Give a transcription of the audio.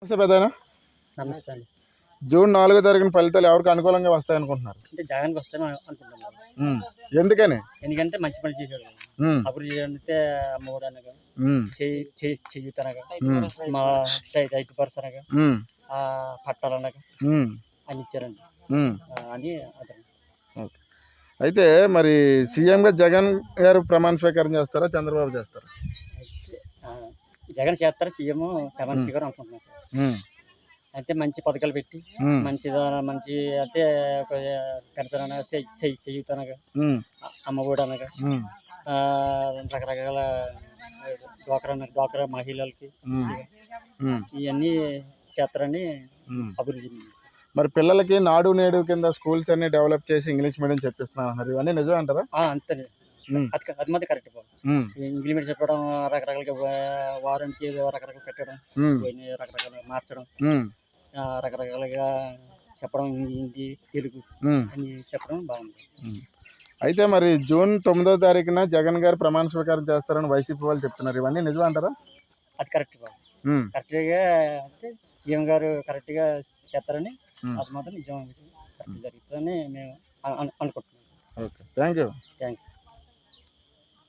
నమస్తే పెద్దయినా. నమస్తే అండి. జూన్ 4వ తారీఖున ఫలితాలు ఎవరికి అనుకూలంగా వస్తాయనుకుంటున్నారు? అంటే జగన్కి వస్తామని అనుకుంటున్నాను. ఎందుకని? ఎందుకంటే మంచి పని చేశాడు. అభివృద్ధి చేయాలంటే అమ్మఒడి అనగా చెయ్యుతనగా మా రైతు భరోసా అనగా పట్టాలు అనగా అని ఇచ్చారండి అని అతను. అయితే మరి సీఎంగా జగన్ గారు ప్రమాణ స్వీకారం చేస్తారా, చంద్రబాబు చేస్తారా? జగన్ చేస్తారు, సీఎం ప్రమాణ స్వీకారం అనుకుంటున్నాను సార్. అయితే మంచి పథకాలు పెట్టి మంచి అంటే ఒక పెన్షన్ అనగా చెయ్యుతనగా అమ్మఒడి అనగా రకరకాల డ్వాక్రా మహిళలకి ఇవన్నీ చేస్తారని అభివృద్ధి. మరి పిల్లలకి నాడు నేడు కింద స్కూల్స్ అన్ని డెవలప్ చేసి ఇంగ్లీష్ మీడియం చెప్పిస్తున్నారు, ఇవన్నీ నిజమే అంటారా? అంతే, అది మాత్రం కరెక్ట్. ఇంగ్లీష్ మీడియం చెప్పడం, రకరకాలుగా వారానికి రకరకాలు పెట్టడం, రకరకాల మార్చడం, రకరకాలుగా చెప్పడం, హిందీ తెలుగు అని చెప్పడం బాగుంది. అయితే మరి జూన్ 9వ తారీఖున జగన్ గారు ప్రమాణ స్వీకారం చేస్తారని వైసీపీ వాళ్ళు చెప్తున్నారు, ఇవన్నీ నిజమే అంటారా? అది కరెక్ట్ కరెక్ట్గా అంటే సీఎం గారు కరెక్ట్గా చేస్తారని, అది మాత్రం నిజం కరెక్ట్ జరుగుతుందని మేము అనుకుంటున్నాం. Okay, thank you.